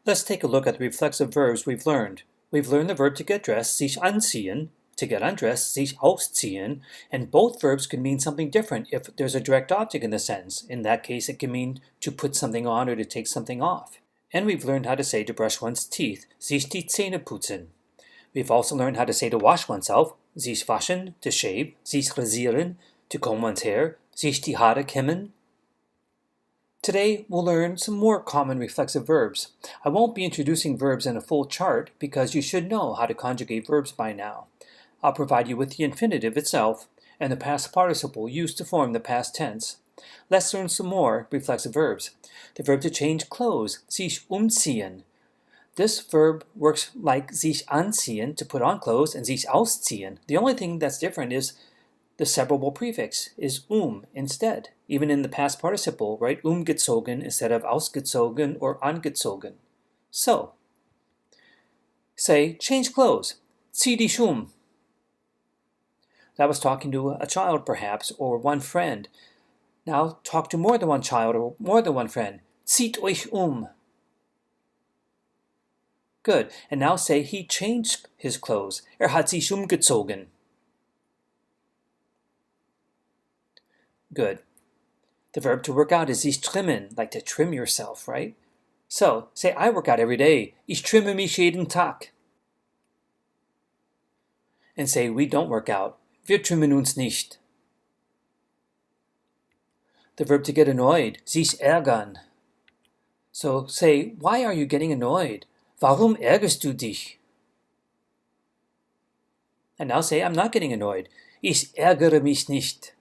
Let's take a look at the reflexive verbs we've learned. We've learned the verb to get dressed, sich anziehen, to get undressed, sich ausziehen, and both verbs can mean something different if there's a direct object in the sentence. In that case, it can mean to put something on or to take something off. And we've learned how to say to brush one's teeth, sich die Zähne putzen. We've also learned how to say to wash oneself, sich waschen, to shave, sich rasieren, to comb one's hair, sich die Haare kämmen. Today, we'll learn some more common reflexive verbs. I won't be introducing verbs in a full chart because you should know how to conjugate verbs by now. I'll provide you with the infinitive itself and the past participle used to form the past tense. Let's learn some more reflexive verbs. The verb to change clothes, sich umziehen. This verb works like sich anziehen, to put on clothes, and sich ausziehen. The only thing that's different is the separable prefix is instead, even in the past participle, right? Umgezogen instead of ausgezogen or angezogen. So, say, change clothes. Zieh dich um. That was talking to a child, perhaps, or one friend. Now talk to more than one child or more than one friend. Zieht euch um. Good. And now say, he changed his clothes. Hat sich umgezogen. Good. The verb to work out is sich trimmen, like to trim yourself, right? So, say, I work out every day. Ich trimme mich jeden Tag. And say, we don't work out. Wir trimmen uns nicht. The verb to get annoyed, sich ärgern. So say, why are you getting annoyed? Warum ärgerst du dich? And now say, I'm not getting annoyed. Ich ärgere mich nicht.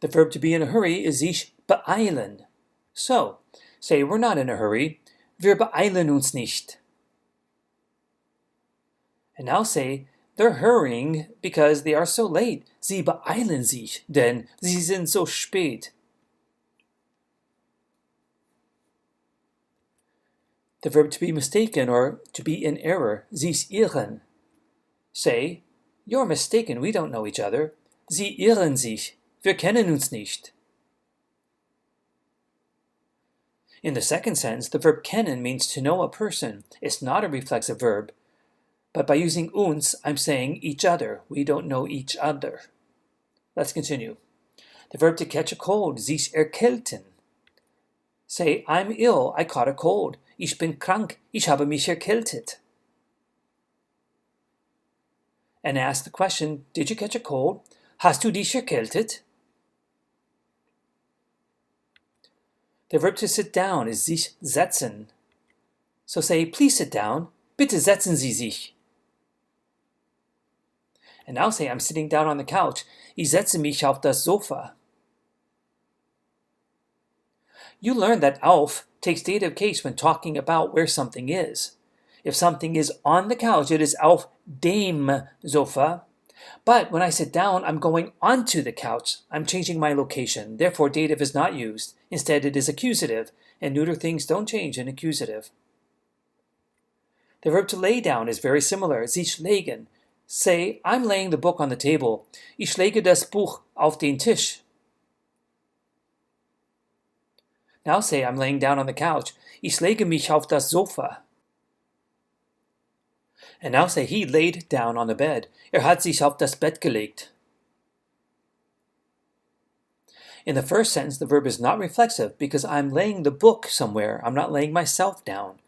The verb to be in a hurry is sich beeilen. So, say, we're not in a hurry. Wir beeilen uns nicht. And now say, they're hurrying because they are so late. Sie beeilen sich, denn sie sind so spät. The verb to be mistaken or to be in error, sich irren. Say, you're mistaken, we don't know each other. Sie irren sich. Wir kennen uns nicht. In the second sentence, the verb kennen means to know a person. It's not a reflexive verb. But by using uns, I'm saying each other. We don't know each other. Let's continue. The verb to catch a cold, sich erkälten. Say, I'm ill, I caught a cold. Ich bin krank, ich habe mich erkältet. And ask the question, did you catch a cold? Hast du dich erkältet? The verb to sit down is sich setzen. So say, please sit down. Bitte setzen Sie sich. And now say, I'm sitting down on the couch. Ich setze mich auf das Sofa. You learned that auf takes dative case when talking about where something is. If something is on the couch, it is auf dem Sofa. But when I sit down, I'm going onto the couch. I'm changing my location. Therefore, dative is not used. Instead, it is accusative, and neuter things don't change in accusative. The verb to lay down is very similar, sich legen. Say, I'm laying the book on the table. Ich lege das Buch auf den Tisch. Now say, I'm laying down on the couch. Ich lege mich auf das Sofa. And now say, he laid down on the bed. Hat sich auf das Bett gelegt. In the first sentence, the verb is not reflexive because I'm laying the book somewhere. I'm not laying myself down.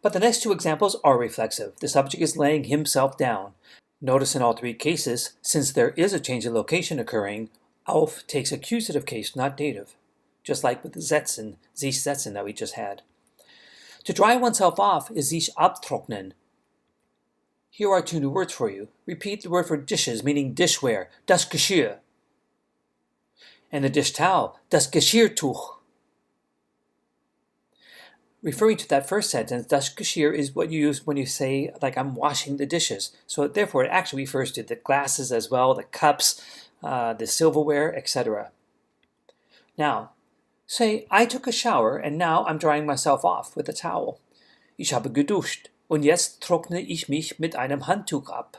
But the next two examples are reflexive. The subject is laying himself down. Notice in all three cases, since there is a change of location occurring, auf takes accusative case, not dative. Just like with the setzen, sich setzen that we just had. To dry oneself off is sich abtrocknen. Here are two new words for you. Repeat the word for dishes, meaning dishware, das Geschirr. And the dish towel, das Geschirrtuch. Referring to that first sentence, das Geschirr is what you use when you say, like, I'm washing the dishes. So therefore, it actually refers to the glasses as well, the cups, the silverware, etc. Now, say, I took a shower and now I'm drying myself off with a towel. Ich habe geduscht und jetzt trockne ich mich mit einem Handtuch ab.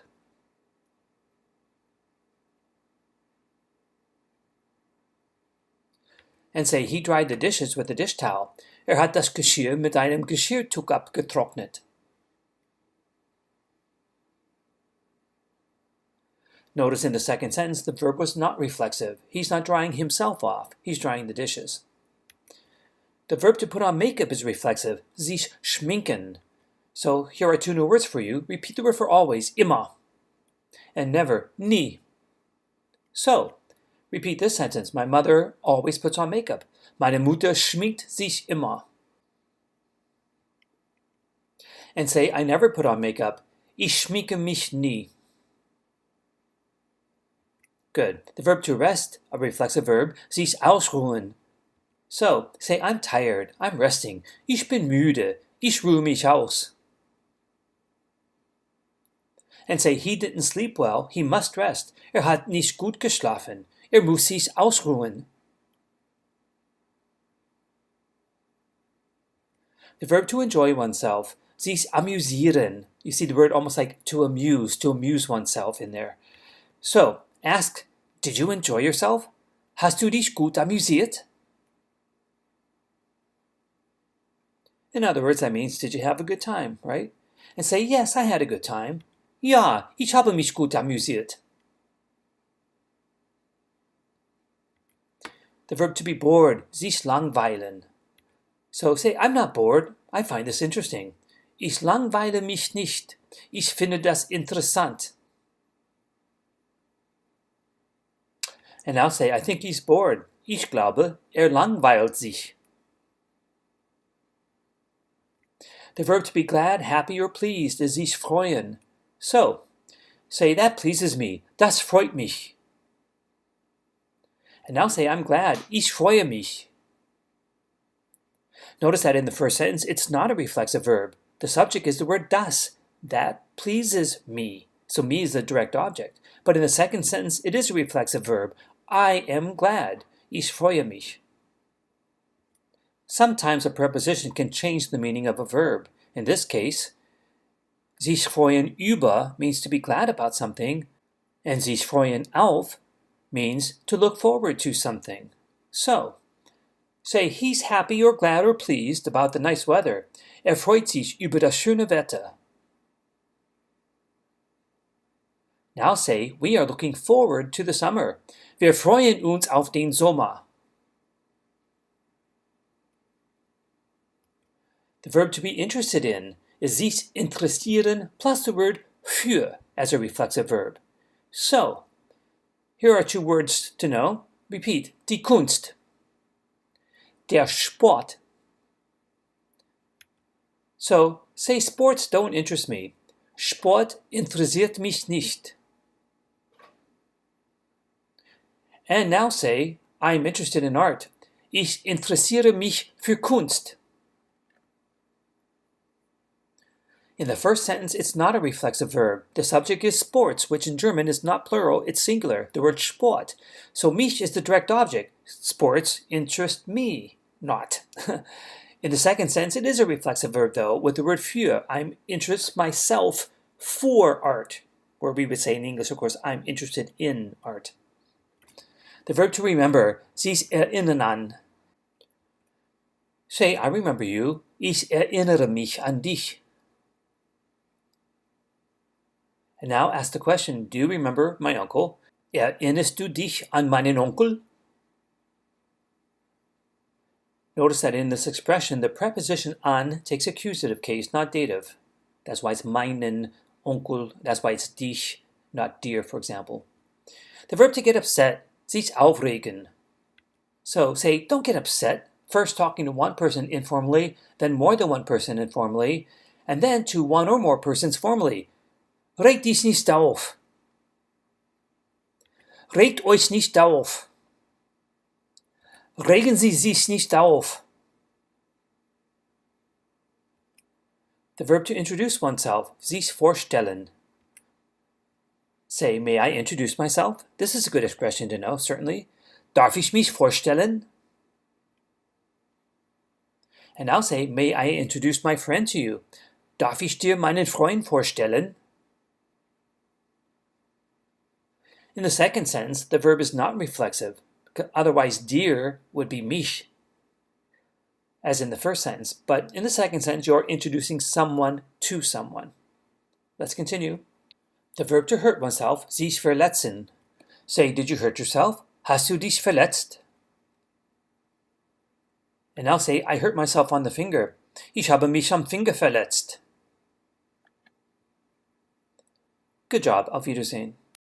And say, he dried the dishes with a dish towel. Hat das Geschirr mit einem Geschirrtuch abgetrocknet. Notice in the second sentence, the verb was not reflexive. He's not drying himself off. He's drying the dishes. The verb to put on makeup is reflexive, sich schminken. So here are two new words for you. Repeat the word for always, immer, and never, nie. So, repeat this sentence. My mother always puts on makeup. Meine Mutter schminkt sich immer. And say, I never put on makeup. Ich schminke mich nie. Good. The verb to rest, a reflexive verb, sich ausruhen. So, say, I'm tired, I'm resting. Ich bin müde, ich ruhe mich aus. And say, he didn't sleep well, he must rest. Hat nicht gut geschlafen, muss sich ausruhen. The verb to enjoy oneself, sich amüsieren. You see the word almost like to amuse oneself in there. So, ask, did you enjoy yourself? Hast du dich gut amüsiert? In other words, that means, did you have a good time, right? And say, yes, I had a good time. Ja, ich habe mich gut amüsiert. The verb to be bored, sich langweilen. So say, I'm not bored, I find this interesting. Ich langweile mich nicht. Ich finde das interessant. And now say, I think he's bored. Ich glaube, langweilt sich. The verb to be glad, happy, or pleased is sich freuen. So, say, that pleases me. Das freut mich. And now say, I'm glad. Ich freue mich. Notice that in the first sentence, it's not a reflexive verb. The subject is the word das. That pleases me. So me is the direct object. But in the second sentence, it is a reflexive verb. I am glad. Ich freue mich. Sometimes a preposition can change the meaning of a verb. In this case, sich freuen über means to be glad about something, and sich freuen auf means to look forward to something. So, say, he's happy or glad or pleased about the nice weather. Freut sich über das schöne Wetter. Now say, we are looking forward to the summer. Wir freuen uns auf den Sommer. The verb to be interested in is sich interessieren plus the word für as a reflexive verb. So, here are two words to know. Repeat. Die Kunst. Der Sport. So, say, sports don't interest me. Sport interessiert mich nicht. And now say, I'm interested in art. Ich interessiere mich für Kunst. In the first sentence, it's not a reflexive verb. The subject is sports, which in German is not plural, it's singular, the word Sport. So mich is the direct object. Sports interest me, not. In the second sentence, it is a reflexive verb, though, with the word für. I'm interest myself for art. Or we would say in English, of course, I'm interested in art. The verb to remember, sich erinnern an. Say, I remember you. Ich erinnere mich an dich. And now ask the question, do you remember my uncle? Erinnerst du dich an meinen Onkel? Notice that in this expression, the preposition an takes accusative case, not dative. That's why it's meinen Onkel. That's why it's dich, not dir, for example. The verb to get upset, sich aufregen. So say, don't get upset. First talking to one person informally, then more than one person informally, and then to one or more persons formally. Regt dich nicht auf. Regt euch nicht auf. Regen Sie sich nicht auf. The verb to introduce oneself, sich vorstellen. Say, may I introduce myself? This is a good expression to know, certainly. Darf ich mich vorstellen? And now say, may I introduce my friend to you? Darf ich dir meinen Freund vorstellen? In the second sentence, the verb is not reflexive. Otherwise, dir would be mich, as in the first sentence. But in the second sentence, you're introducing someone to someone. Let's continue. The verb to hurt oneself, sich verletzen. Say, did you hurt yourself? Hast du dich verletzt? And now say, I hurt myself on the finger. Ich habe mich am Finger verletzt. Good job. Auf Wiedersehen.